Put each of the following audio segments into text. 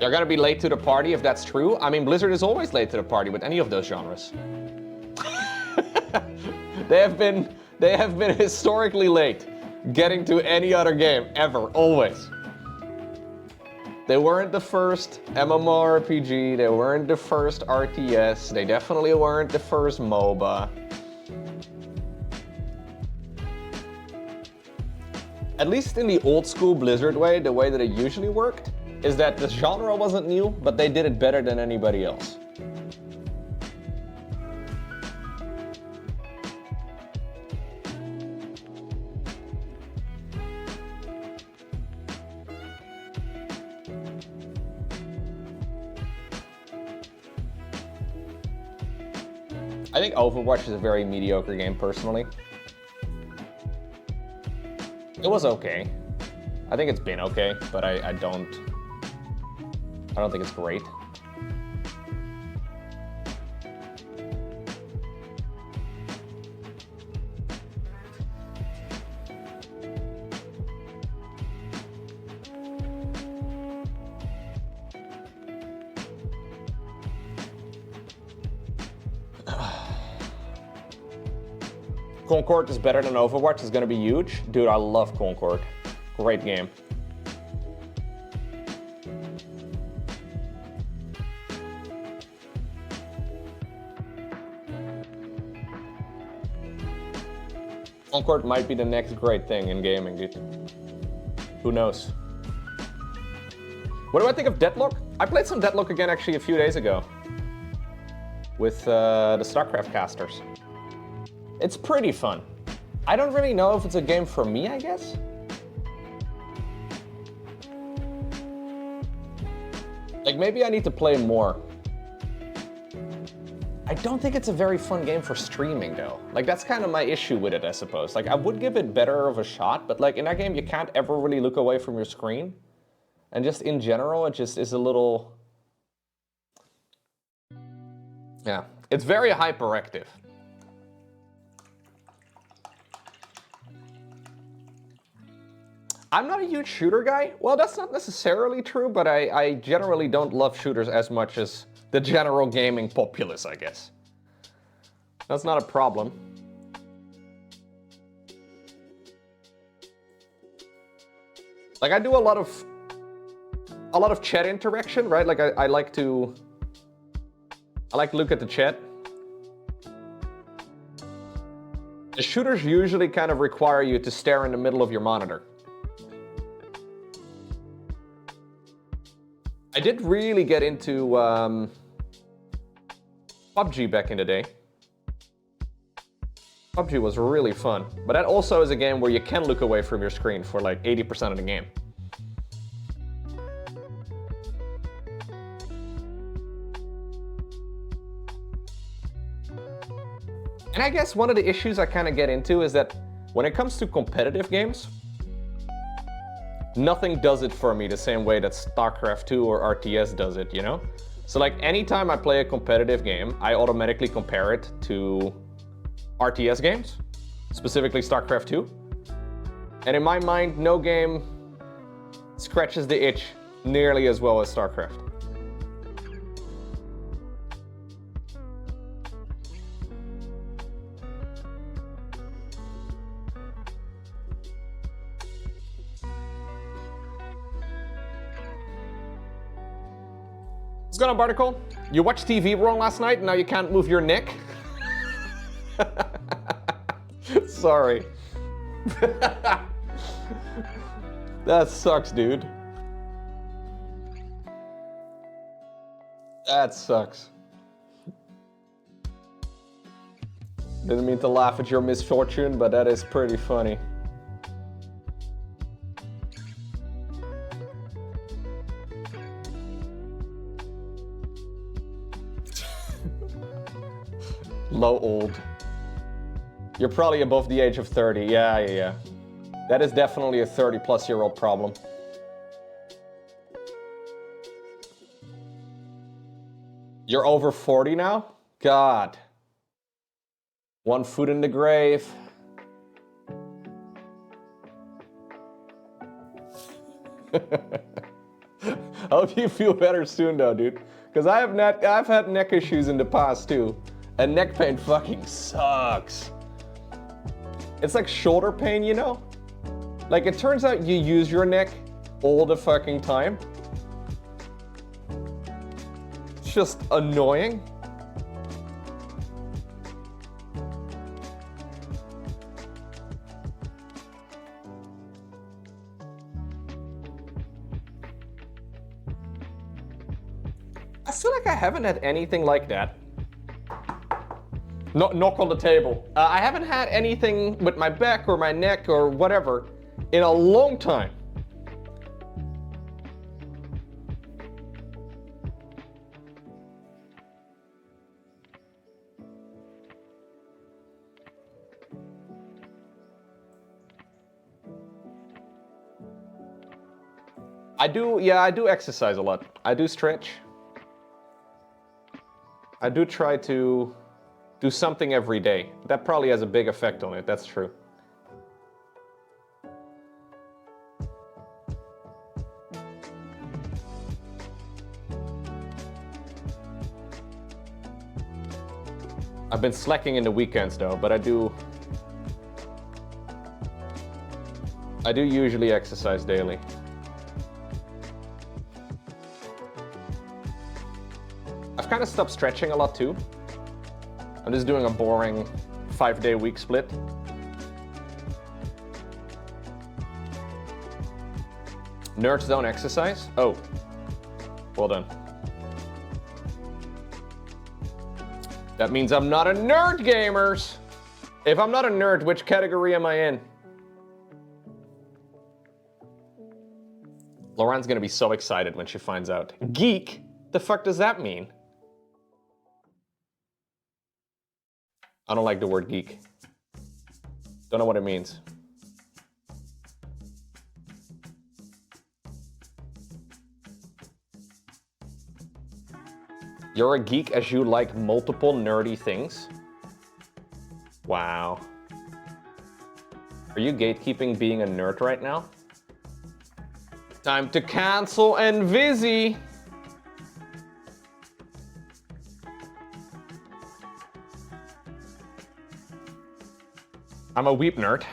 You're gonna be late to the party if that's true. I mean, Blizzard is always late to the party with any of those genres. They have been historically late getting to any other game ever, always. They weren't the first MMORPG, they weren't the first RTS, they definitely weren't the first MOBA. At least in the old school Blizzard way, the way that it usually worked, is that the genre wasn't new, but they did it better than anybody else. I think Overwatch is a very mediocre game, personally. It was okay. I think it's been okay, but I don't think it's great. Concord is better than Overwatch, is gonna be huge. Dude, I love Concord. Great game. Concord might be the next great thing in gaming, dude. Who knows? What do I think of Deadlock? I played some Deadlock again actually a few days ago. With the StarCraft casters. It's pretty fun. I don't really know if it's a game for me, I guess. Like, maybe I need to play more. I don't think it's a very fun game for streaming, though. Like, that's kind of my issue with it, I suppose. Like, I would give it better of a shot, but like, in that game, you can't ever really look away from your screen. And just in general, it just is a little... Yeah, it's very hyperactive. I'm not a huge shooter guy. Well, that's not necessarily true, but I generally don't love shooters as much as the general gaming populace, I guess. That's not a problem. Like, I do a lot of chat interaction, right? Like, I like to look at the chat. The shooters usually kind of require you to stare in the middle of your monitor. I did really get into PUBG back in the day. PUBG was really fun, but that also is a game where you can look away from your screen for like 80% of the game. And I guess one of the issues I kind of get into is that when it comes to competitive games, nothing does it for me the same way that StarCraft 2 or RTS does it, you know? So like, anytime I play a competitive game, I automatically compare it to RTS games, specifically StarCraft 2. And in my mind, no game scratches the itch nearly as well as StarCraft. What's going on, Barnacle? You watched TV wrong last night and now you can't move your neck? Sorry. That sucks, dude. That sucks. Didn't mean to laugh at your misfortune, but that is pretty funny. Low old. You're probably above the age of 30. Yeah. That is definitely a 30-plus-year-old problem. You're over 40 now? God. One foot in the grave. Hope you feel better soon though, dude. Because I've had neck issues in the past too. And neck pain fucking sucks. It's like shoulder pain, you know? Like it turns out you use your neck all the fucking time. It's just annoying. I feel like I haven't had anything like that. No, knock on the table. I haven't had anything with my back or my neck or whatever in a long time. I do exercise a lot. I do stretch. I do try to do something every day. That probably has a big effect on it, that's true. I've been slacking in the weekends though, but I do usually exercise daily. I've kind of stopped stretching a lot too. I'm just doing a boring 5-day week split. Nerds don't exercise? Oh, well done. That means I'm not a nerd, gamers! If I'm not a nerd, which category am I in? Lauren's gonna be so excited when she finds out. Geek? The fuck does that mean? I don't like the word geek. Don't know what it means. You're a geek as you like multiple nerdy things? Wow. Are you gatekeeping being a nerd right now? Time to cancel and Vizzy. I'm a weep nerd.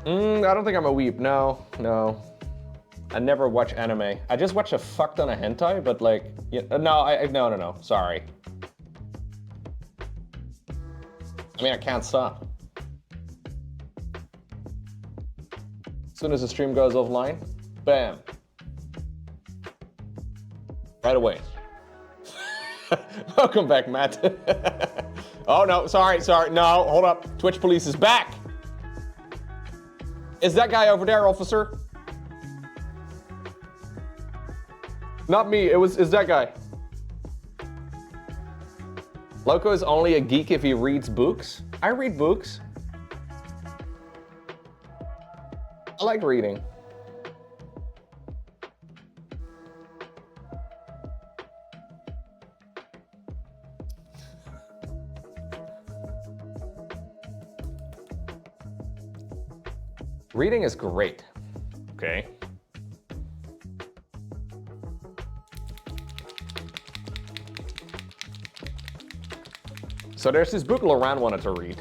I don't think I'm a weep. No. I never watch anime. I just watch a fuck ton of hentai, but like, no. Sorry. I mean, I can't stop. As soon as the stream goes offline, bam. Right away. Welcome back, Matt. Oh no, sorry, no, hold up. Twitch police is back. Is that guy over there, officer? Not me, is that guy. Lowko is only a geek if he reads books. I read books. I like reading. Reading is great, okay? So there's this book Lauren wanted to read.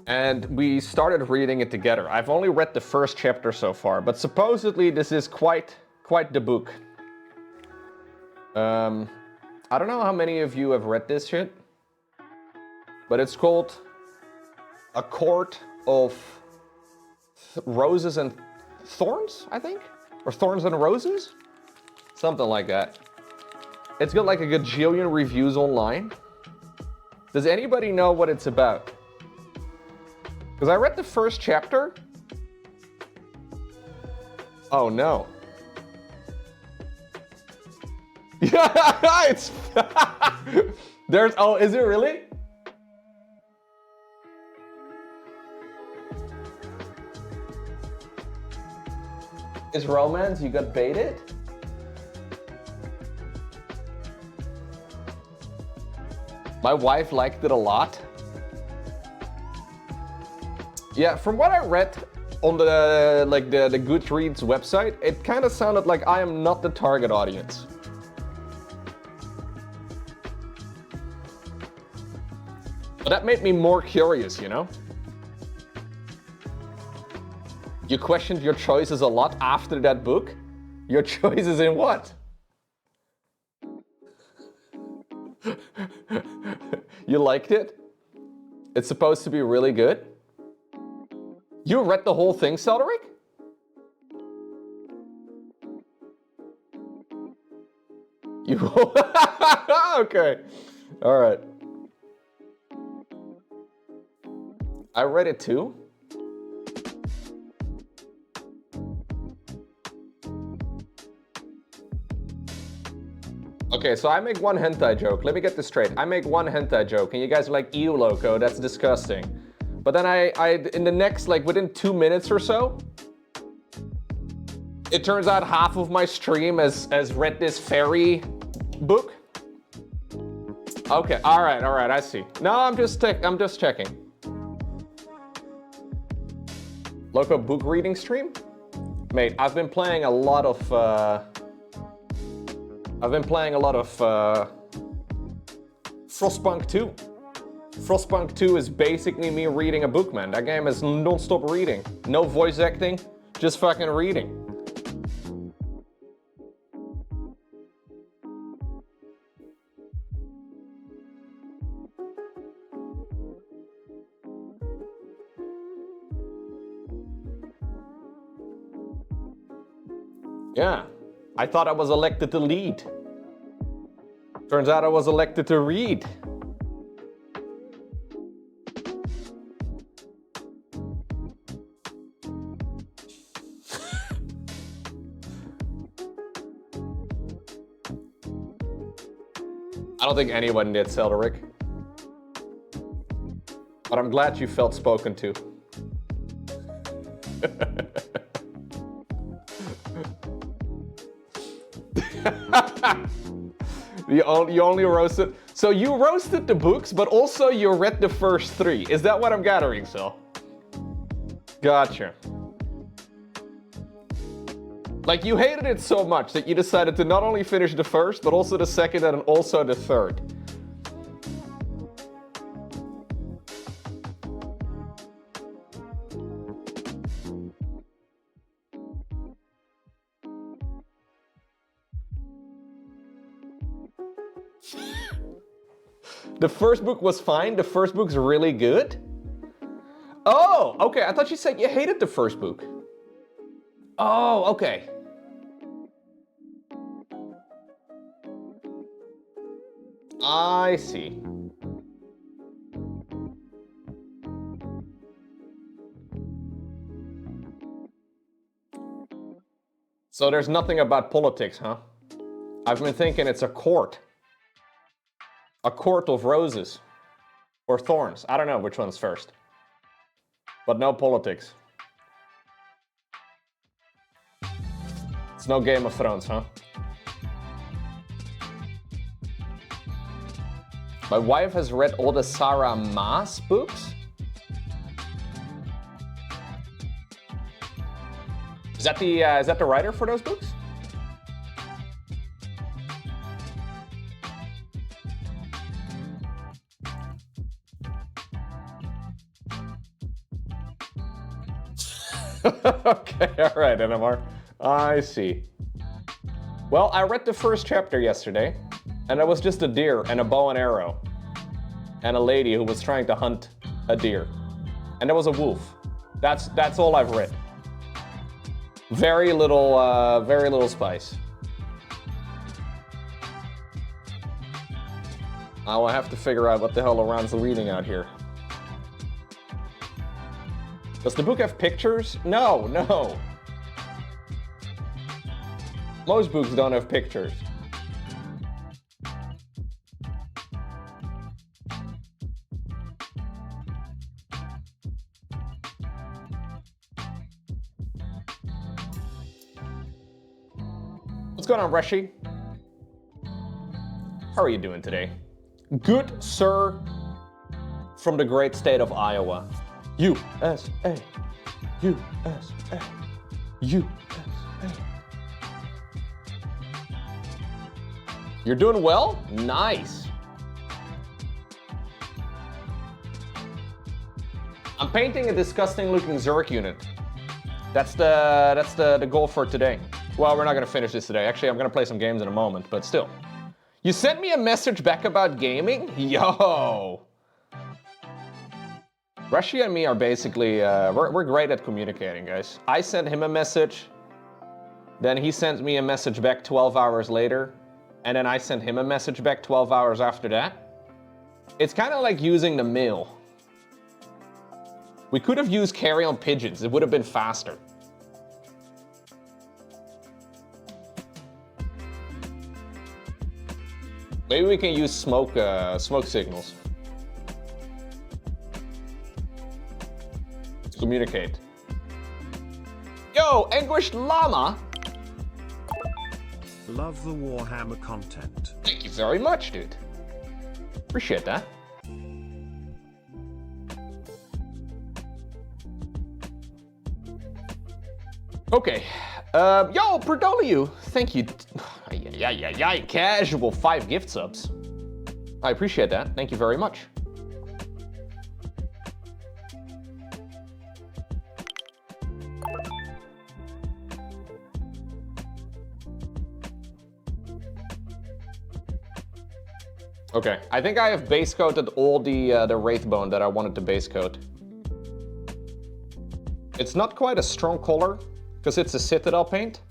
And we started reading it together. I've only read the first chapter so far, but supposedly this is quite the book. I don't know how many of you have read this shit, but it's called A Court of Roses and Thorns, I think? Or Thorns and Roses? Something like that. It's got like a gajillion reviews online. Does anybody know what it's about? Because I read the first chapter. Oh no. Yeah, it's... oh, is it really? Is romance, you got baited? My wife liked it a lot. Yeah, from what I read, on the the Goodreads website, it kind of sounded like I am not the target audience. But that made me more curious, you know? You questioned your choices a lot after that book? Your choices in what? You liked it? It's supposed to be really good? You read the whole thing, Cedric? You okay. All right. I read it too. Okay, so I make one hentai joke. Let me get this straight. I make one hentai joke, and you guys are like, ew, Lowko, that's disgusting. But then I in the next, like within 2 minutes or so, it turns out half of my stream has read this fairy book. Okay, all right, I see. No, I'm just checking. Lowko book reading stream? Mate, I've been playing a lot of Frostpunk 2. Frostpunk 2 is basically me reading a book, man. That game is non-stop reading. No voice acting, just fucking reading. Yeah, I thought I was elected to lead. Turns out I was elected to read. I don't think anyone did, Cedric. But I'm glad you felt spoken to. You only roasted. So you roasted the books, but also you read the first 3. Is that what I'm gathering, Sil? Gotcha. Like you hated it so much that you decided to not only finish the first, but also the second and also the third. The first book was fine. The first book's really good. Oh, okay. I thought you said you hated the first book. Oh, okay. I see. So there's nothing about politics, huh? I've been thinking it's a court. A court of roses. Or thorns. I don't know which one's first. But no politics. It's no Game of Thrones, huh? My wife has read all the Sarah Maas books. Is that the writer for those books? Okay, all right, NMR. I see. Well, I read the first chapter yesterday, and it was just a deer and a bow and arrow, and a lady who was trying to hunt a deer, and there was a wolf. That's all I've read. Very little spice. I will have to figure out what the hell Laurent's reading out here. Does the book have pictures? No, no. Most books don't have pictures. What's going on, Reshi? How are you doing today? Good, sir, from the great state of Iowa. USA, USA. USA. You're doing well? Nice. I'm painting a disgusting looking Zerg unit. That's the goal for today. Well, we're not gonna finish this today. Actually, I'm gonna play some games in a moment, but still. You sent me a message back about gaming? Yo! Rashi and me are basically, we're great at communicating, guys. I sent him a message, then he sent me a message back 12 hours later, and then I sent him a message back 12 hours after that. It's kind of like using the mail. We could have used carry-on pigeons. It would have been faster. Maybe we can use smoke signals to communicate. Yo, Anguished Llama! Love the Warhammer content. Thank you very much, dude. Appreciate that. Okay. Yo, Perdoliu, thank you. Yeah, casual 5 gift subs. I appreciate that. Thank you very much. Okay, I think I have base coated all the Wraithbone that I wanted to base coat. It's not quite a strong color, because it's a Citadel paint.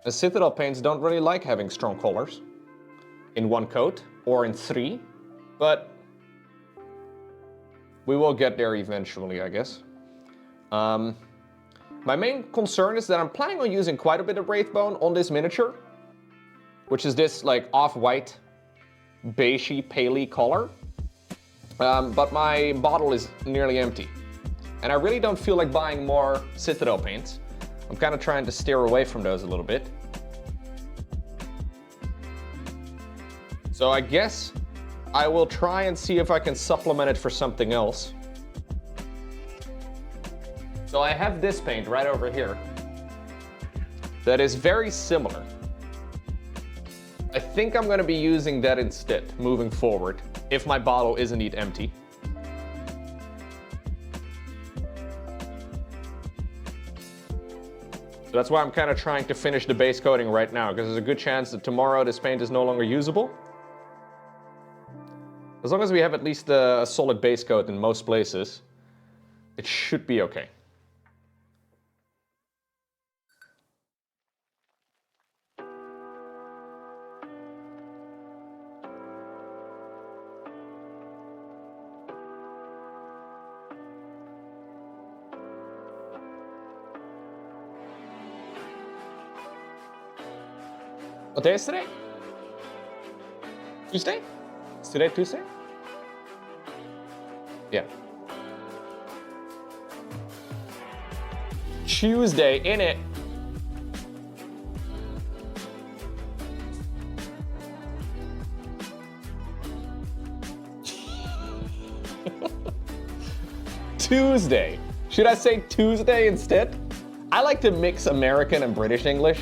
And Citadel paints don't really like having strong colors in one coat or in 3, but we will get there eventually, I guess. My main concern is that I'm planning on using quite a bit of Wraithbone on this miniature, which is this like off-white, beigey, paley color. But my bottle is nearly empty. And I really don't feel like buying more Citadel paints. I'm kind of trying to steer away from those a little bit. So I guess I will try and see if I can supplement it for something else. So I have this paint right over here that is very similar. I think I'm going to be using that instead moving forward if my bottle is indeed empty. So that's why I'm kind of trying to finish the base coating right now, because there's a good chance that tomorrow this paint is no longer usable. As long as we have at least a solid base coat in most places, it should be okay. What day is today? Tuesday? Is today Tuesday? Yeah. Tuesday, innit? Tuesday. Should I say Tuesday instead? I like to mix American and British English.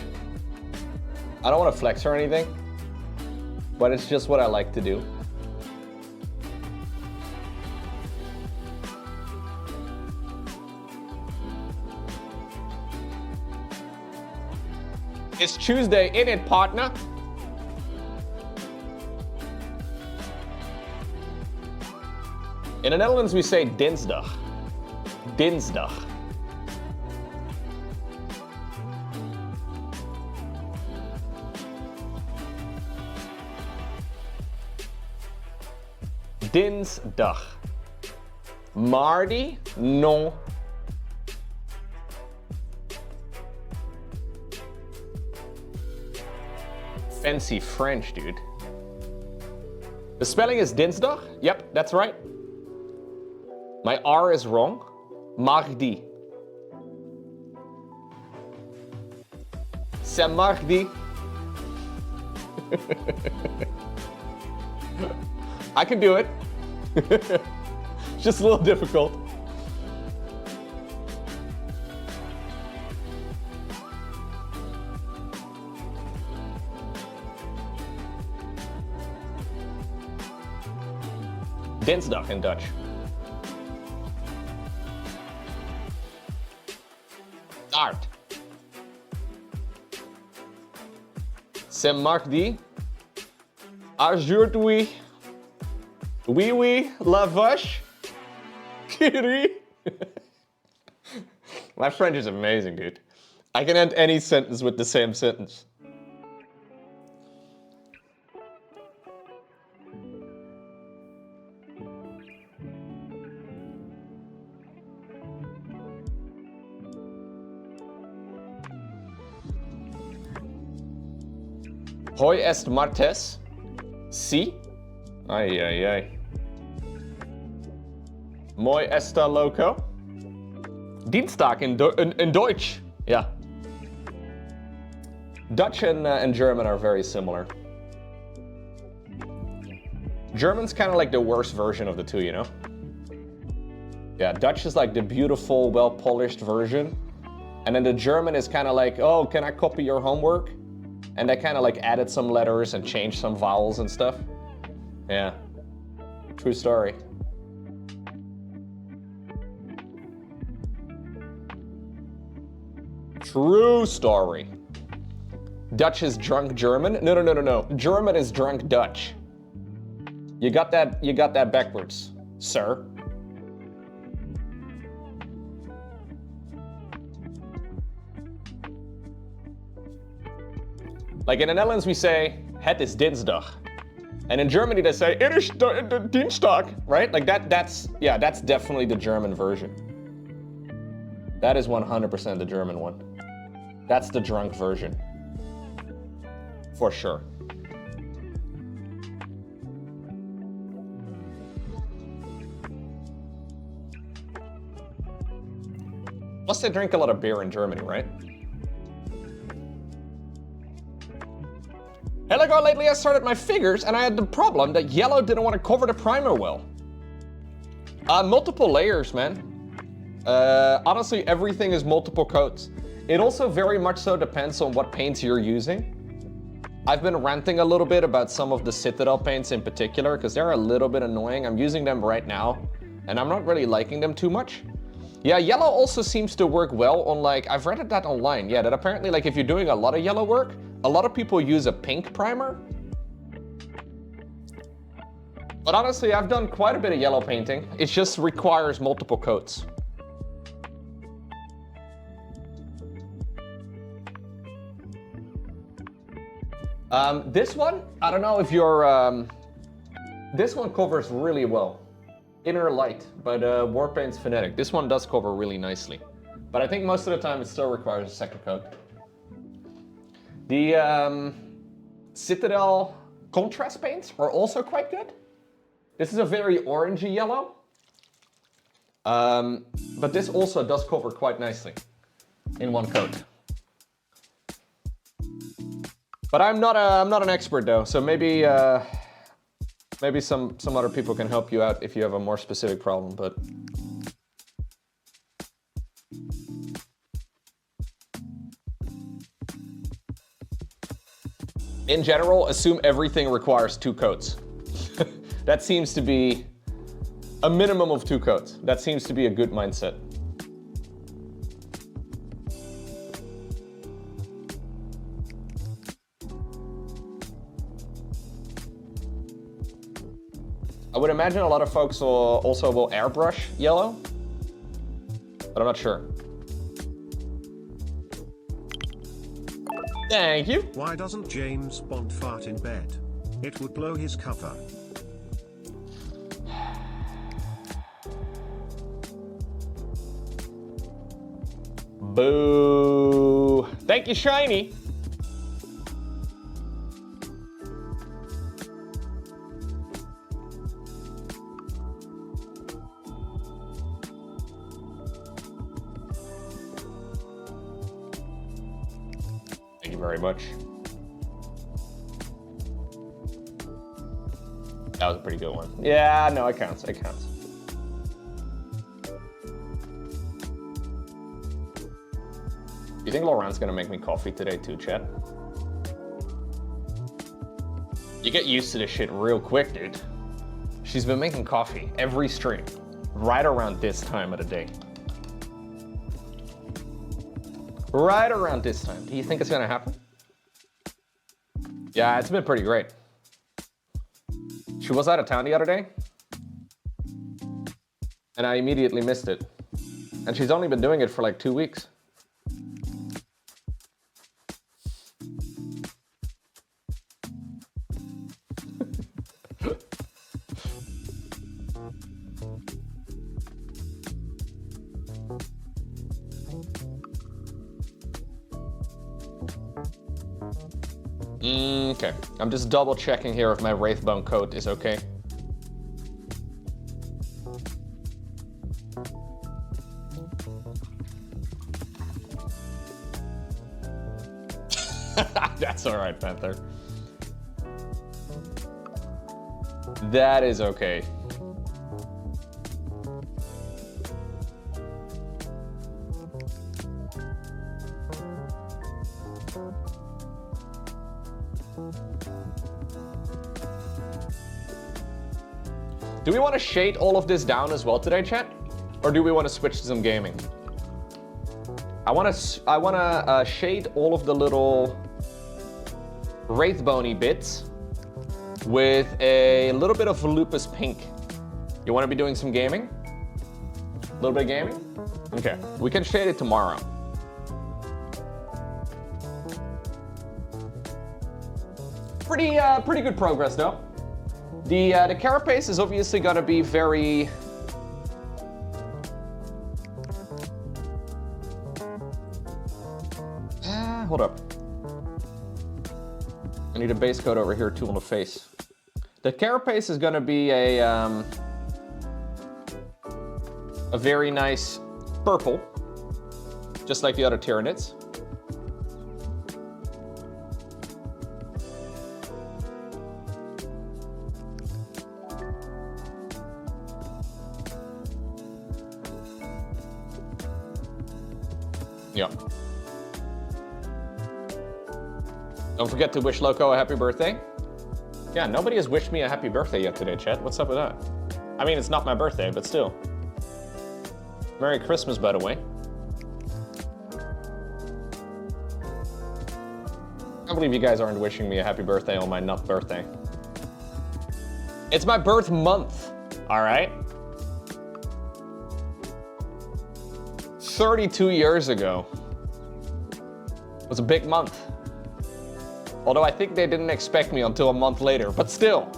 I don't want to flex or anything, but it's just what I like to do. It's Tuesday, innit, partner? In the Netherlands, we say dinsdag. Dinsdag. Dinsdag. Mardi? Non. Fancy French, dude. The spelling is Dinsdag? Yep, that's right. My R is wrong. Mardi. C'est mardi. I can do it. It's just a little difficult. Dinsdag in Dutch. Taart. C'est mardi. Aujourd'hui. Oui, oui, la vache. Kiri. My French is amazing, dude. I can end any sentence with the same sentence. Hoy est martes. Si. Ay, ay, ay. Mooi está Lowko. Dienstag in Deutsch. Yeah. Dutch and German are very similar. German's kind of like the worst version of the two, you know? Yeah, Dutch is like the beautiful, well-polished version. And then the German is kind of like, oh, can I copy your homework? And they kind of like added some letters and changed some vowels and stuff. Yeah, true story. True story. Dutch is drunk German? No. German is drunk Dutch. You got that backwards, sir. Like in the Netherlands we say, het is dinsdag. And in Germany they say, it is Dienstag, right? Like that's definitely the German version. That is 100% the German one. That's the drunk version. For sure. Plus they drink a lot of beer in Germany, right? Hey, look, lately I started my figures and I had the problem that yellow didn't want to cover the primer well. Multiple layers, man. Honestly, everything is multiple coats. It also very much so depends on what paints you're using. I've been ranting a little bit about some of the Citadel paints in particular because they're a little bit annoying. I'm using them right now and I'm not really liking them too much. Yeah, yellow also seems to work well on like, I've read that online. Yeah, that apparently like if you're doing a lot of yellow work, a lot of people use a pink primer. But honestly, I've done quite a bit of yellow painting. It just requires multiple coats. This one, I don't know if you're, this one covers really well. Inner light, but Warpaint's Phonetic. This one does cover really nicely. But I think most of the time it still requires a second coat. The Citadel contrast paints are also quite good. This is a very orangey yellow. But this also does cover quite nicely in one coat. But I'm not an expert though, so maybe maybe some other people can help you out if you have a more specific problem. But in general, assume everything requires 2 coats. That seems to be a minimum of 2 coats. That seems to be a good mindset. I would imagine a lot of folks will airbrush yellow, but I'm not sure. Thank you. Why doesn't James Bond fart in bed? It would blow his cover. Boo. Thank you, Shiny. Thank you very much. That was a pretty good one. Yeah, no, it counts. It counts. You think Laurent's gonna make me coffee today too, chat? You get used to this shit real quick, dude. She's been making coffee every stream, right around this time of the day. Right around this time. Do you think it's gonna happen? Yeah, it's been pretty great. She was out of town the other day, and I immediately missed it. And she's only been doing it for like 2 weeks. Okay, I'm just double checking here if my Wraithbone coat is okay. That's all right, Panther. That is okay. Do we want to shade all of this down as well today, chat? Or do we want to switch to some gaming? I want to shade all of the little Wraithbony bits with a little bit of lupus pink. You want to be doing some gaming? A little bit of gaming? Okay, we can shade it tomorrow. Pretty good progress though. The carapace is obviously gonna be very hold up. I need a base coat over here too on the face. The carapace is gonna be a very nice purple, just like the other Tyranids. Yeah. Don't forget to wish Lowko a happy birthday. Yeah, nobody has wished me a happy birthday yet today, chat. What's up with that? I mean, it's not my birthday, but still. Merry Christmas, by the way. I can't believe you guys aren't wishing me a happy birthday on my not birthday. It's my birth month, all right? 32 years ago. It was a big month. Although I think they didn't expect me until a month later, but still.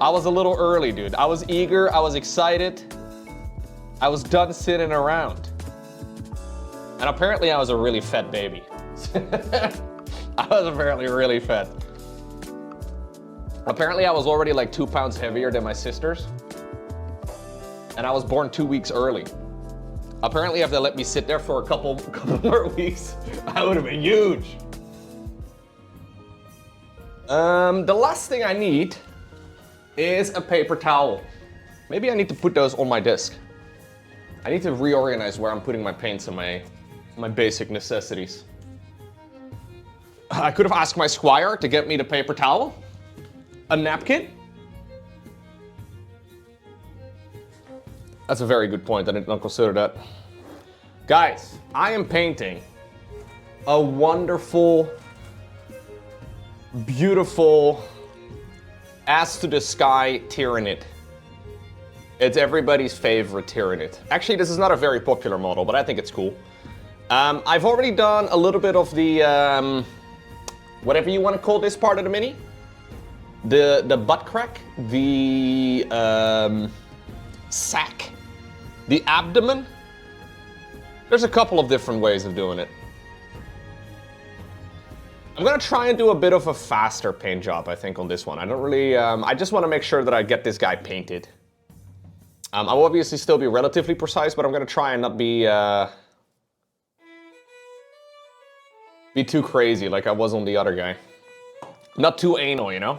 I was a little early, dude. I was eager, I was excited. I was done sitting around. And apparently I was a really fat baby. I was apparently really fat. Apparently I was already like 2 pounds heavier than my sisters. And I was born 2 weeks early. Apparently if they let me sit there for a couple more weeks, I would have been huge. The last thing I need is a paper towel. Maybe I need to put those on my desk. I need to reorganize where I'm putting my paints and my basic necessities. I could have asked my squire to get me the paper towel, a napkin. That's a very good point. I did not consider that. Guys, I am painting a wonderful, beautiful, ass to the sky Tyranid. It's everybody's favorite Tyranid. Actually, this is not a very popular model, but I think it's cool. I've already done a little bit of the, whatever you want to call this part of the mini. The butt crack, the sack, the abdomen. There's a couple of different ways of doing it. I'm gonna try and do a bit of a faster paint job, I think, on this one. I don't really, I just wanna make sure that I get this guy painted. I'll obviously still be relatively precise, but I'm gonna try and not be too crazy like I was on the other guy. Not too anal, you know?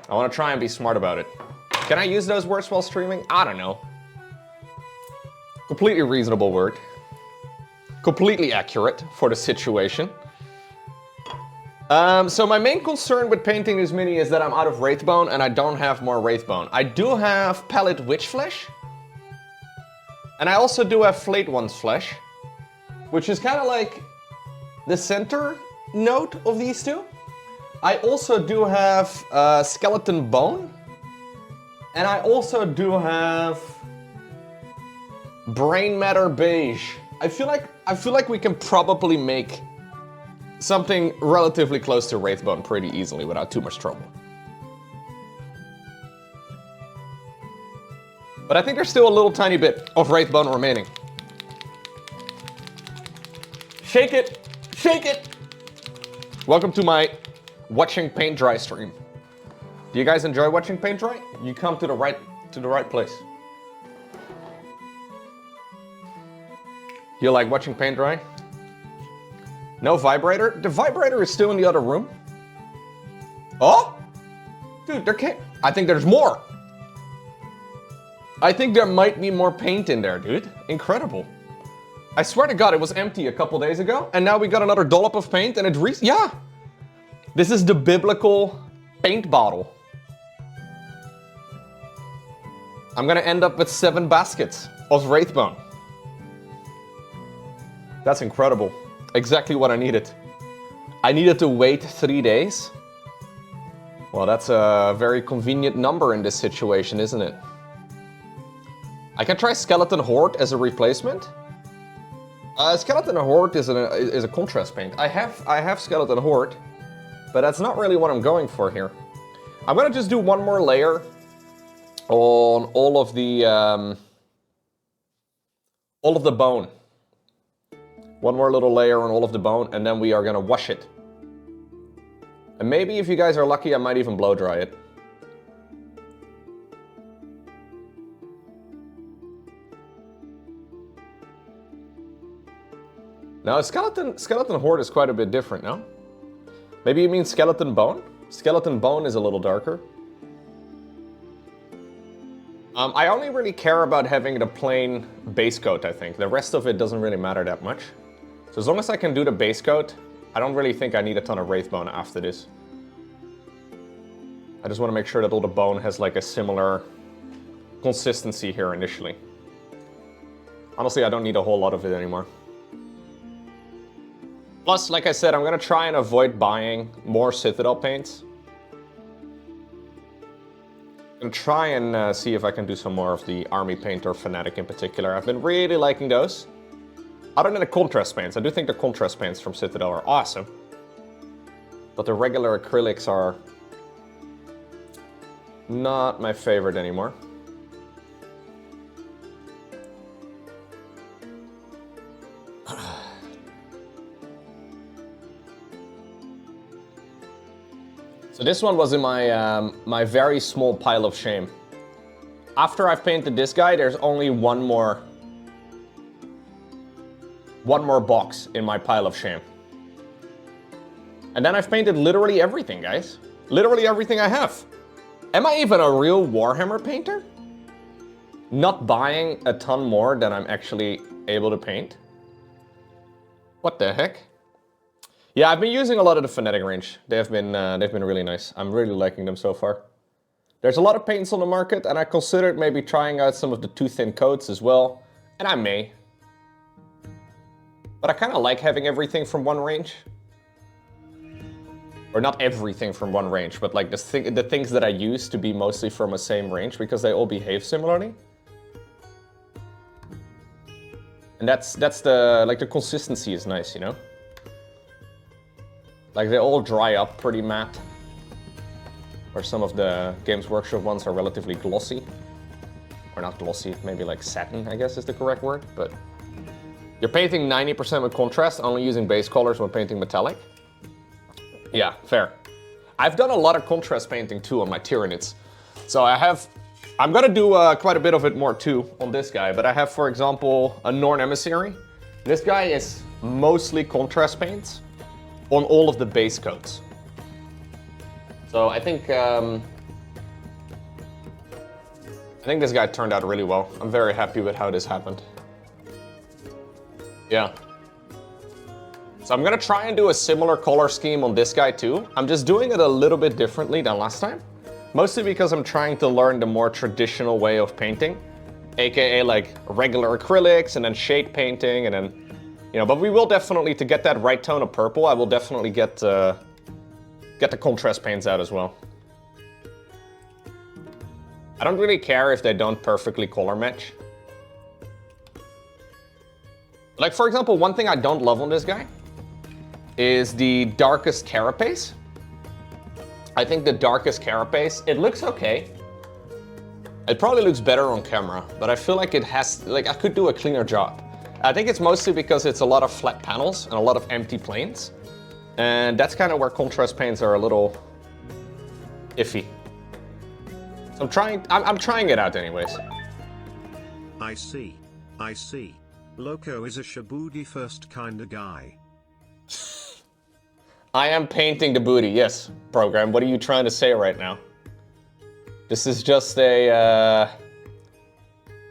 I wanna try and be smart about it. Can I use those words while streaming? I don't know. Completely reasonable word. Completely accurate for the situation. So my main concern with painting this mini is that I'm out of Wraithbone and I don't have more Wraithbone. I do have Pallid Witch Flesh. And I also do have Flayed One's Flesh, which is kind of like the center node of these two. I also do have Skeleton Bone. And I also do have Brain Matter Beige. I feel like we can probably make something relatively close to Wraithbone pretty easily without too much trouble. But I think there's still a little tiny bit of Wraithbone remaining. Shake it! Shake it! Welcome to my watching paint dry stream. Do you guys enjoy watching paint dry? You come to the right place. You like watching paint dry? No vibrator? The vibrator is still in the other room. Oh? Dude, I think there's more. I think there might be more paint in there, dude. Incredible. I swear to God, it was empty a couple days ago, and now we got another dollop of paint, and yeah. This is the biblical paint bottle. I'm gonna end up with 7 baskets of Wraithbone. That's incredible. Exactly what I needed. I needed to wait 3 days. Well, that's a very convenient number in this situation, isn't it? I can try Skeleton Horde as a replacement. Skeleton Horde is a contrast paint. I have Skeleton Horde, but that's not really what I'm going for here. I'm gonna just do one more layer on all of the bone. One more little layer on all of the bone, and then we are gonna wash it. And maybe if you guys are lucky, I might even blow dry it. Now, Skeleton Horde is quite a bit different, no? Maybe you mean Skeleton Bone? Skeleton Bone is a little darker. I only really care about having the plain base coat, I think. The rest of it doesn't really matter that much. So as long as I can do the base coat, I don't really think I need a ton of Wraithbone after this. I just want to make sure that all the bone has like a similar consistency here initially. Honestly, I don't need a whole lot of it anymore. Plus, like I said, I'm going to try and avoid buying more Citadel paints. I'm going to try and see if I can do some more of the Army Paint or Fanatic in particular. I've been really liking those. Other than the contrast paints, I do think the contrast paints from Citadel are awesome. But the regular acrylics are not my favorite anymore. So this one was in my my very small pile of shame. After I've painted this guy, there's only one more box in my pile of shame. And then I've painted literally everything, guys. Literally everything I have. Am I even a real Warhammer painter? Not buying a ton more than I'm actually able to paint? What the heck? Yeah, I've been using a lot of the Fanatic range. They've been really nice. I'm really liking them so far. There's a lot of paints on the market, and I considered maybe trying out some of the too thin coats as well. And I may. But I kind of like having everything from one range. Or not everything from one range, but like the things that I use to be mostly from the same range because they all behave similarly. And that's the, like the consistency is nice, you know? Like they all dry up pretty matte. Or some of the Games Workshop ones are relatively glossy. Or not glossy, maybe like satin, I guess is the correct word, but... You're painting 90% with contrast, only using base colors when painting metallic? Yeah, fair. I've done a lot of contrast painting too on my Tyranids. So I'm gonna do quite a bit of it more too on this guy, but I have, for example, a Norn Emissary. This guy is mostly contrast paints on all of the base coats. So I think this guy turned out really well. I'm very happy with how this happened. Yeah. So I'm gonna try and do a similar color scheme on this guy too. I'm just doing it a little bit differently than last time. Mostly because I'm trying to learn the more traditional way of painting, aka like regular acrylics and then shade painting and then, you know, but we will definitely, to get that right tone of purple, I will definitely get the contrast paints out as well. I don't really care if they don't perfectly color match. Like, for example, one thing I don't love on this guy is the darkest carapace. I think the darkest carapace, it looks okay. It probably looks better on camera, but I feel like it has, like, I could do a cleaner job. I think it's mostly because it's a lot of flat panels and a lot of empty planes. And that's kind of where contrast paints are a little iffy. So I'm trying it out anyways. I see. Lowko is a shabooty first kinda guy. I am painting the booty, yes, program. What are you trying to say right now? This is just a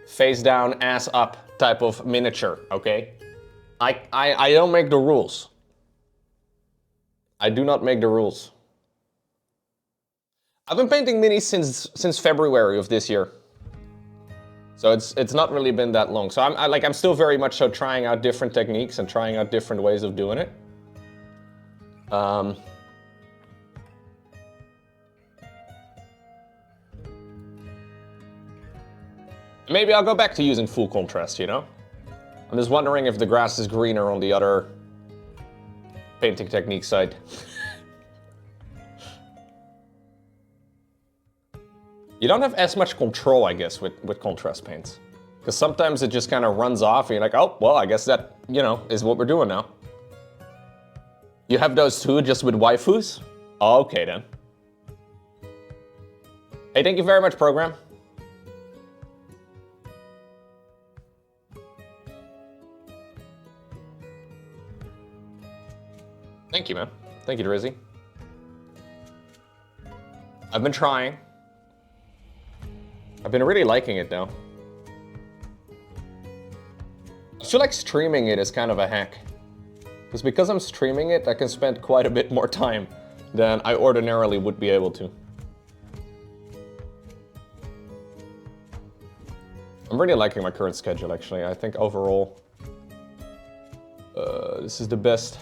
face down, ass up type of miniature, okay? I don't make the rules. I do not make the rules. I've been painting minis since February of this year. So it's not really been that long. So I'm still very much so trying out different techniques and trying out different ways of doing it. Maybe I'll go back to using full contrast, you know? I'm just wondering if the grass is greener on the other painting technique side. You don't have as much control, I guess, with contrast paints. Because sometimes it just kind of runs off and you're like, oh, well, I guess that, you know, is what we're doing now. You have those too, just with waifus? Oh, okay then. Hey, thank you very much, program. Thank you, man. Thank you, Drizzy. I've been trying. I've been really liking it, though. I feel like streaming it is kind of a hack. Because I'm streaming it, I can spend quite a bit more time than I ordinarily would be able to. I'm really liking my current schedule, actually. I think overall, this is the best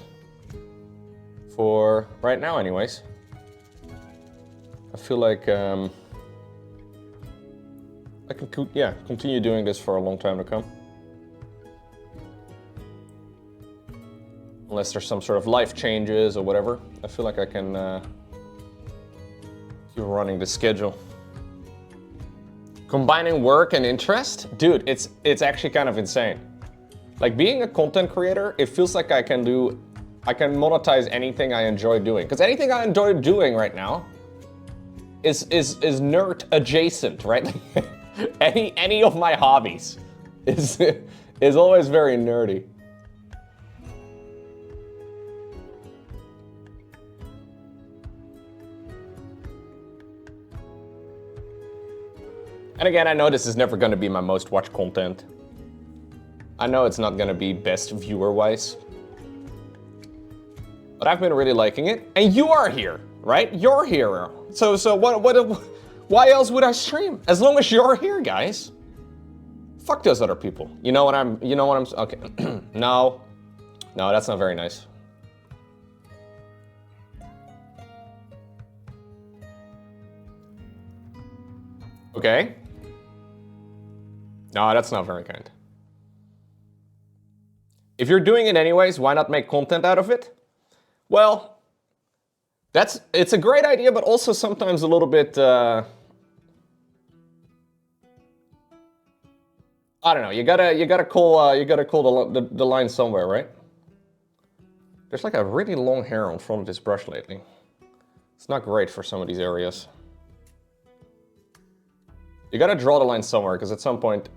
for right now, anyways. I feel like I can, continue doing this for a long time to come. Unless there's some sort of life changes or whatever, I feel like I can keep running the schedule. Combining work and interest? Dude, it's actually kind of insane. Like, being a content creator, it feels like I can monetize anything I enjoy doing. Because anything I enjoy doing right now is nerd adjacent, right? any of my hobbies is always very nerdy. And again, I know this is never going to be my most watched content. I know it's not going to be best viewer-wise. But I've been really liking it. And you are here, right? You're here. So why else would I stream? As long as you're here, guys. Fuck those other people. You know what I'm, okay. No, that's not very nice. Okay. No, that's not very kind. If you're doing it anyways, why not make content out of it? Well, it's a great idea, but also sometimes a little bit, I don't know, you gotta call the line somewhere, right? There's like a really long hair on front of this brush lately. It's not great for some of these areas. You gotta draw the line somewhere, because at some point,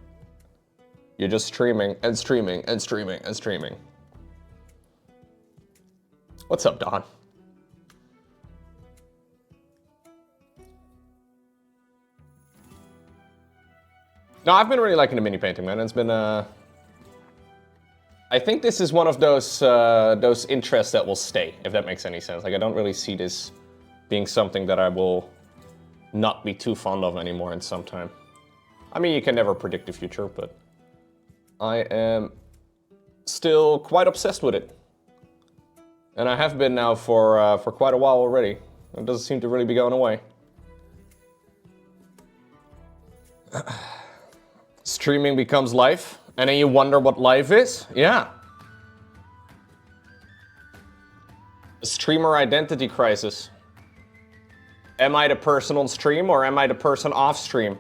you're just streaming and streaming and streaming and streaming. What's up, Don? No, I've been really liking the mini painting, man. It's been I think this is one of those interests that will stay, if that makes any sense. Like, I don't really see this being something that I will not be too fond of anymore in some time. I mean, you can never predict the future, but I am still quite obsessed with it. And I have been now for quite a while already. It doesn't seem to really be going away. Streaming becomes life, and then you wonder what life is? Yeah. A streamer identity crisis. Am I the person on stream or am I the person off stream?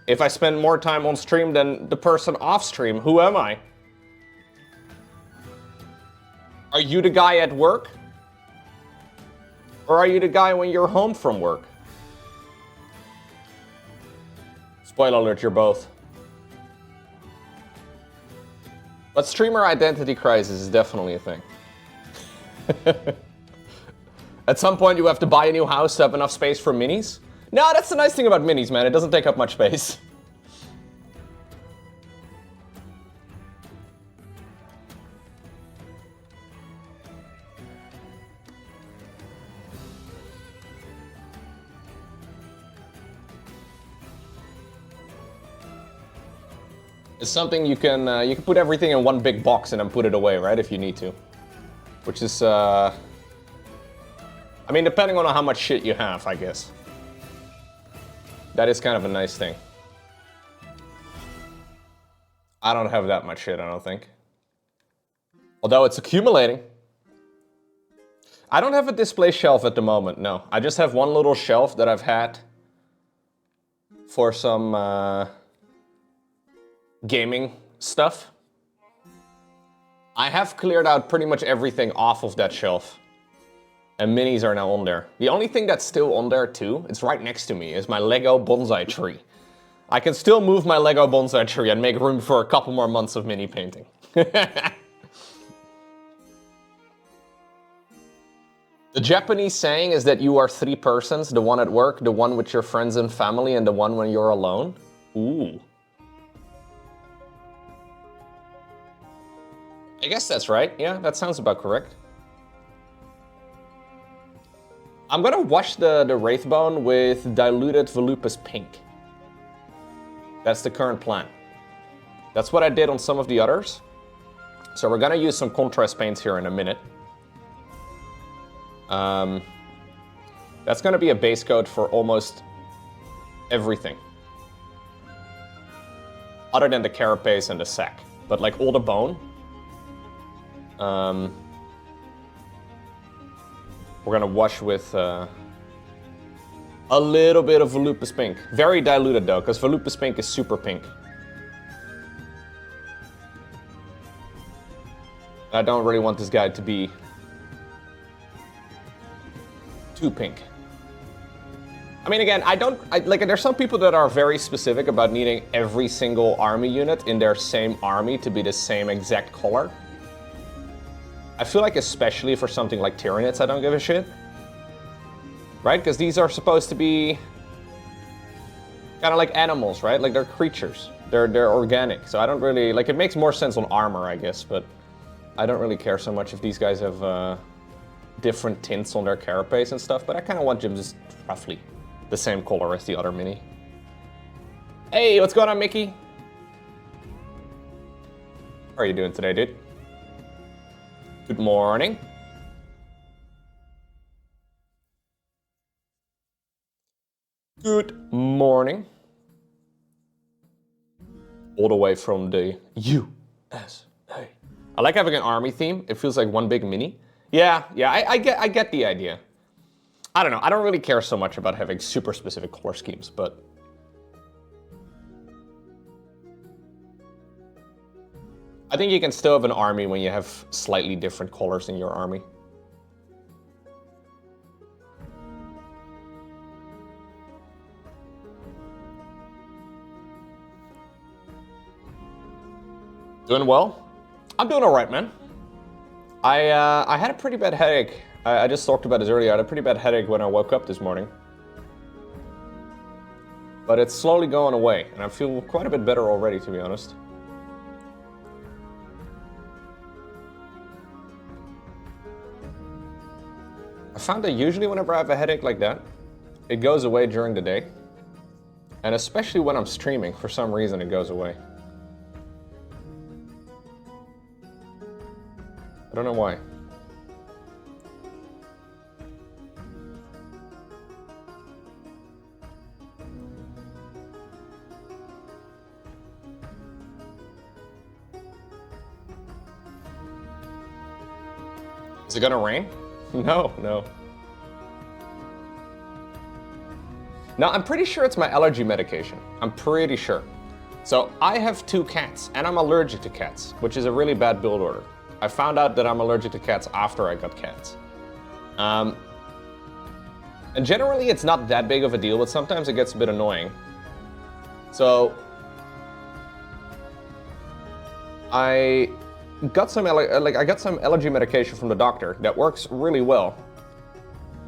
If I spend more time on stream than the person off stream, who am I? Are you the guy at work? Or are you the guy when you're home from work? Spoiler alert, you're both. But streamer identity crisis is definitely a thing. At some point you have to buy a new house to have enough space for minis. No, that's the nice thing about minis, man. It doesn't take up much space. It's something you can put everything in one big box and then put it away, right? If you need to. Which is, I mean, depending on how much shit you have, I guess. That is kind of a nice thing. I don't have that much shit, I don't think. Although it's accumulating. I don't have a display shelf at the moment, no. I just have one little shelf that I've had for some gaming stuff. I have cleared out pretty much everything off of that shelf. And minis are now on there. The only thing that's still on there too, it's right next to me, is my Lego bonsai tree. I can still move my Lego bonsai tree and make room for a couple more months of mini painting. The Japanese saying is that you are three persons, the one at work, the one with your friends and family, and the one when you're alone. Ooh. I guess that's right. Yeah, that sounds about correct. I'm gonna wash the Wraithbone with diluted Volupus Pink. That's the current plan. That's what I did on some of the others. So we're gonna use some contrast paints here in a minute. That's gonna be a base coat for almost everything. Other than the carapace and the sack. But like all the bone. We're gonna wash with a little bit of Volupus Pink. Very diluted though, because Volupus Pink is super pink. I don't really want this guy to be too pink. I mean, again, there's some people that are very specific about needing every single army unit in their same army to be the same exact color. I feel like especially for something like Tyranids, I don't give a shit. Right? Because these are supposed to be kind of like animals, right? Like they're creatures. They're organic. So I don't really, like, it makes more sense on armor, I guess, but I don't really care so much if these guys have different tints on their carapace and stuff, but I kind of want them just roughly the same color as the other mini. Hey, what's going on, Mickey? How are you doing today, dude? Good morning. Good morning. All the way from the USA. I like having an army theme. It feels like one big mini. Yeah, I get the idea. I don't know. I don't really care so much about having super specific color schemes, but I think you can still have an army when you have slightly different colors in your army. Doing well? I'm doing all right, man. I had a pretty bad headache. I just talked about this earlier. I had a pretty bad headache when I woke up this morning. But it's slowly going away, and I feel quite a bit better already, to be honest. I found that usually whenever I have a headache like that, it goes away during the day. And especially when I'm streaming, for some reason it goes away. I don't know why. Is it gonna rain? No. No, I'm pretty sure it's my allergy medication. I'm pretty sure. So I have 2 cats and I'm allergic to cats, which is a really bad build order. I found out that I'm allergic to cats after I got cats. And generally it's not that big of a deal, but sometimes it gets a bit annoying. So I got some allergy medication from the doctor that works really well,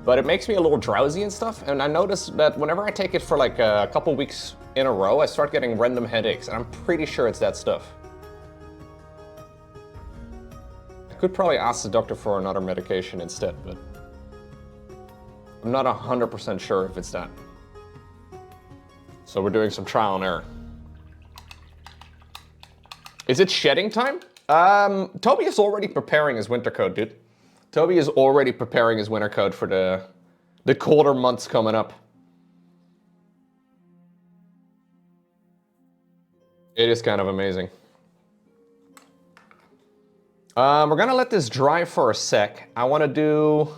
but it makes me a little drowsy and stuff. And I noticed that whenever I take it for like a couple weeks in a row, I start getting random headaches, and I'm pretty sure it's that stuff. I could probably ask the doctor for another medication instead, but I'm not 100% sure if it's that. So we're doing some trial and error. Is it shedding time? Toby is already preparing his winter coat, dude. Toby is already preparing his winter coat for the colder months coming up. It is kind of amazing. We're gonna let this dry for a sec. I wanna do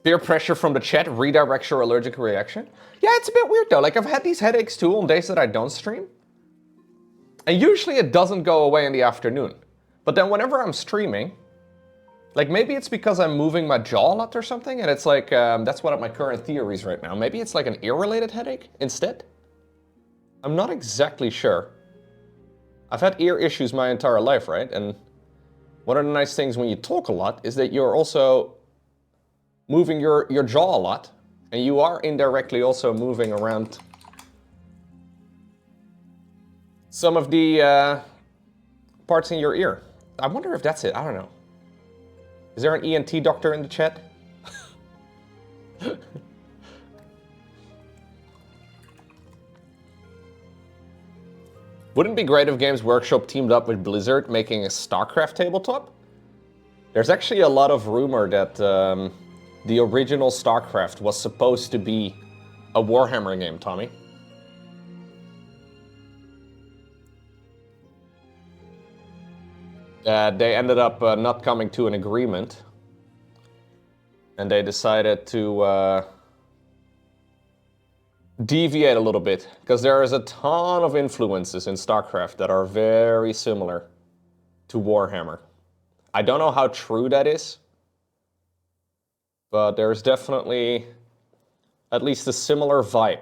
peer pressure from the chat redirects your allergic reaction. Yeah, it's a bit weird though. Like I've had these headaches too on days that I don't stream. And usually it doesn't go away in the afternoon. But then whenever I'm streaming, like maybe it's because I'm moving my jaw a lot or something, and it's like, that's one of my current theories right now. Maybe it's like an ear-related headache instead? I'm not exactly sure. I've had ear issues my entire life, right? And one of the nice things when you talk a lot is that you're also moving your jaw a lot, and you are indirectly also moving around some of the parts in your ear. I wonder if that's it. I don't know. Is there an ENT doctor in the chat? Wouldn't it be great if Games Workshop teamed up with Blizzard making a StarCraft tabletop? There's actually a lot of rumor that the original StarCraft was supposed to be a Warhammer game, Tommy. They ended up not coming to an agreement, and they decided to deviate a little bit, because there is a ton of influences in StarCraft that are very similar to Warhammer. I don't know how true that is, but there's definitely at least a similar vibe.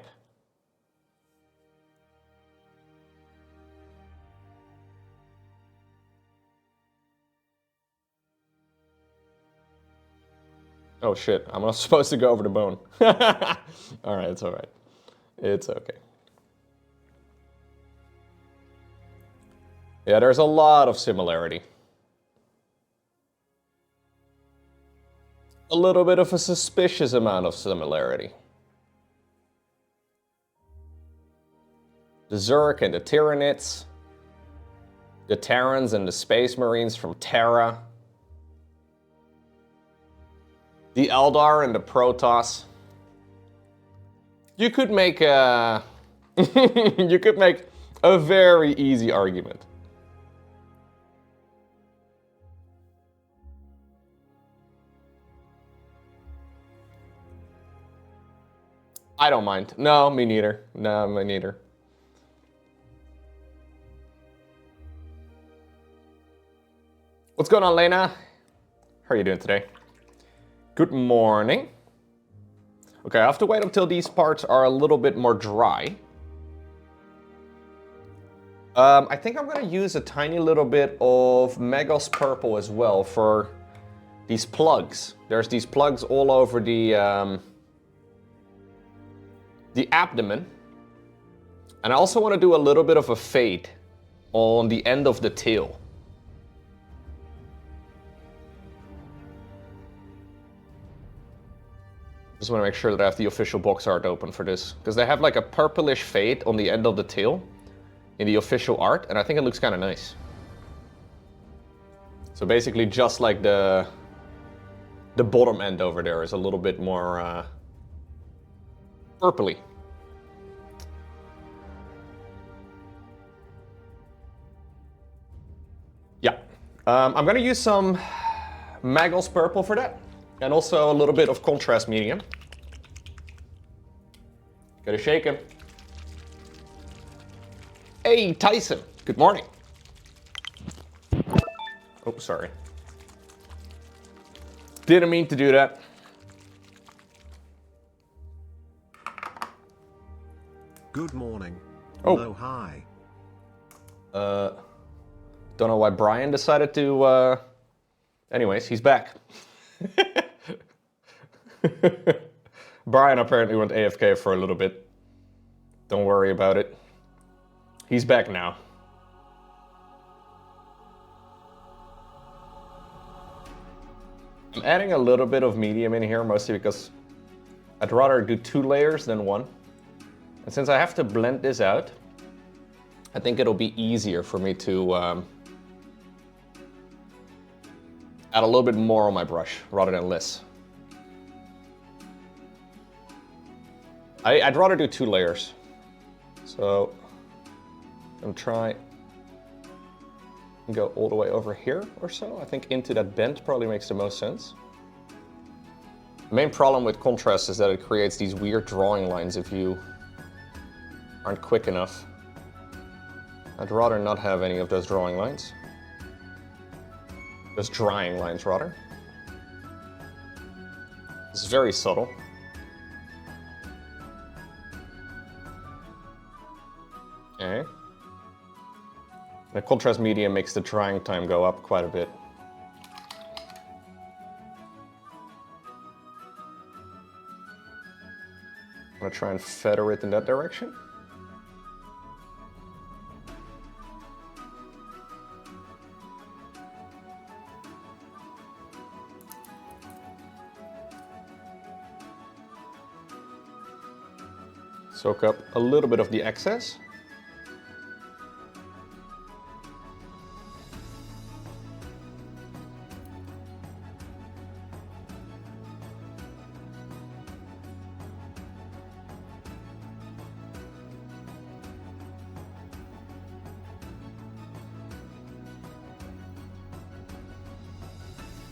Oh shit, I'm not supposed to go over the bone. Alright, it's alright. It's okay. Yeah, there's a lot of similarity. A little bit of a suspicious amount of similarity. The Zerg and the Tyranids. The Terrans and the Space Marines from Terra. The Eldar and the Protoss. You could make a you could make a very easy argument. I don't mind. No, me neither. No, me neither. What's going on, Lena? How are you doing today? Good morning. Okay, I have to wait until these parts are a little bit more dry. I think I'm gonna use a tiny little bit of Magos Purple as well for these plugs. There's these plugs all over the abdomen. And I also want to do a little bit of a fade on the end of the tail. Just want to make sure that I have the official box art open for this, because they have like a purplish fade on the end of the tail in the official art, and I think it looks kind of nice. So basically just like the bottom end over there is a little bit more purpley. Yeah, I'm gonna use some Maggles purple for that, and also a little bit of contrast medium. Gotta shake him. Hey, Tyson, good morning. Oh, sorry. Didn't mean to do that. Good morning. Oh. Hello, hi. Don't know why Brian decided to, anyways, he's back. Brian apparently went AFK for a little bit. Don't worry about it. He's back now. I'm adding a little bit of medium in here, mostly because I'd rather do 2 layers than 1. And since I have to blend this out, I think it'll be easier for me to add a little bit more on my brush rather than less. I'd rather do 2 layers. So I'm try and go all the way over here or so. I think into that bend probably makes the most sense. The main problem with contrast is that it creates these weird drawing lines if you aren't quick enough. I'd rather not have any of those drawing lines. Those drying lines, rather. It's very subtle. Okay. The contrast medium makes the drying time go up quite a bit. I'm gonna try and feather it in that direction. Soak up a little bit of the excess.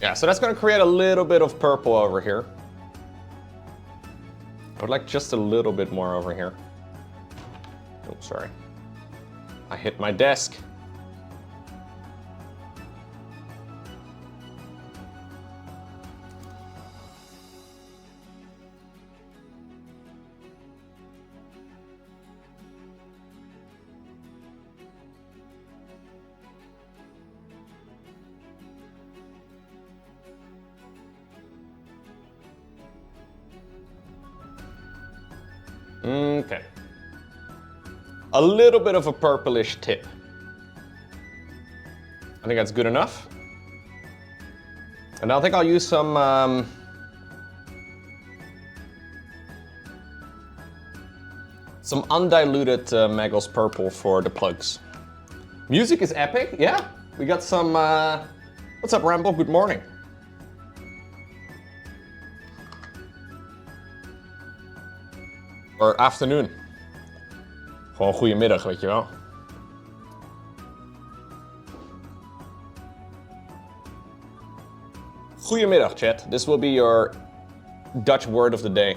Yeah, so that's gonna create a little bit of purple over here. I would like just a little bit more over here. Oh, sorry. I hit my desk. Okay. A little bit of a purplish tip. I think that's good enough. And I think I'll use some undiluted Maggles purple for the plugs. Music is epic, yeah. We got some, what's up Rambo, good morning. Or afternoon. Gewoon goedemiddag, weet je wel. Goedemiddag, chat. This will be your Dutch word of the day.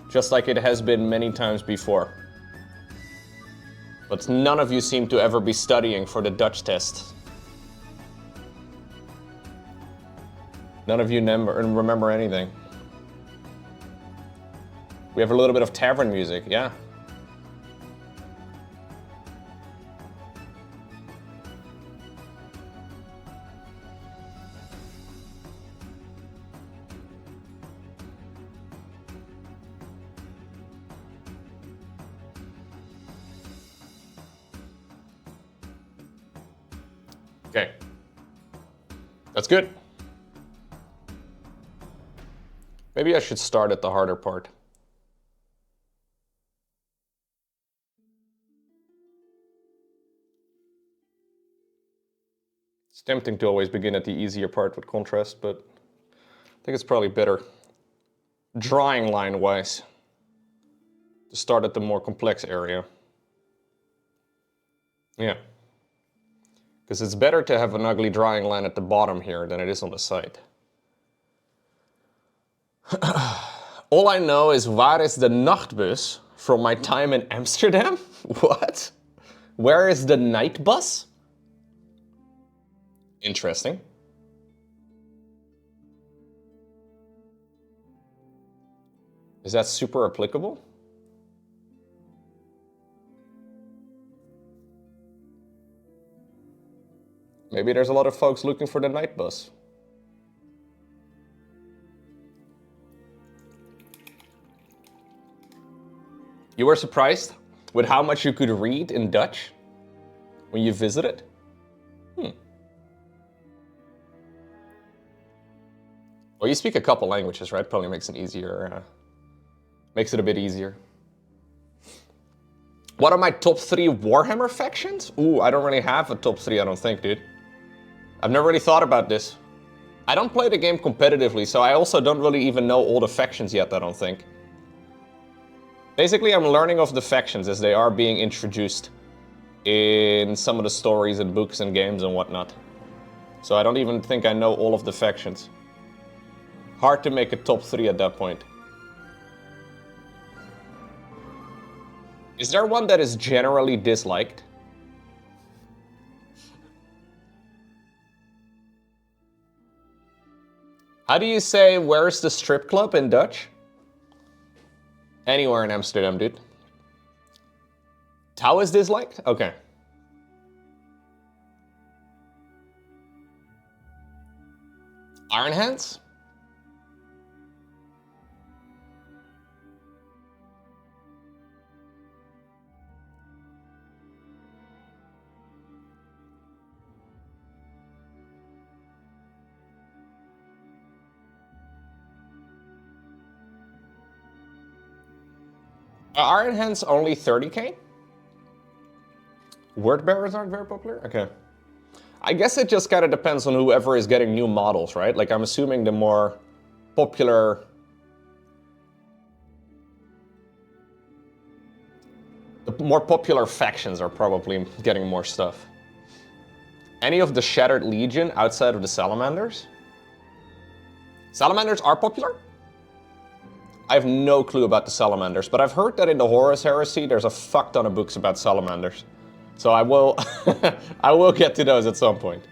Just like it has been many times before. But none of you seem to ever be studying for the Dutch test. None of you remember anything. We have a little bit of tavern music, yeah. Okay. That's good. Maybe I should start at the harder part. It's tempting to always begin at the easier part with contrast, but I think it's probably better, drawing line-wise, to start at the more complex area. Yeah. Because it's better to have an ugly drawing line at the bottom here than it is on the side. All I know is waar is de nachtbus from my time in Amsterdam? What? Where is the night bus? Interesting. Is that super applicable? Maybe there's a lot of folks looking for the night bus. You were surprised with how much you could read in Dutch when you visited? Well, you speak a couple languages, right? Probably makes it easier. Makes it a bit easier. What are my top 3 Warhammer factions? Ooh, I don't really have a top 3, I don't think, dude. I've never really thought about this. I don't play the game competitively, so I also don't really even know all the factions yet, I don't think. Basically, I'm learning of the factions as they are being introduced in some of the stories and books and games and whatnot. So I don't even think I know all of the factions. Hard to make a top 3 at that point. Is there one that is generally disliked? How do you say, where's the strip club in Dutch? Anywhere in Amsterdam, dude. Tau is disliked? Okay. Iron Hands? Iron Hands only 30k? Word bearers aren't very popular? Okay. I guess it just kind of depends on whoever is getting new models, right? Like, I'm assuming the more popular... The more popular factions are probably getting more stuff. Any of the Shattered Legion outside of the Salamanders? Salamanders are popular? I have no clue about the Salamanders, but I've heard that in the Horus Heresy there's a fuck ton of books about Salamanders. So I will I will get to those at some point.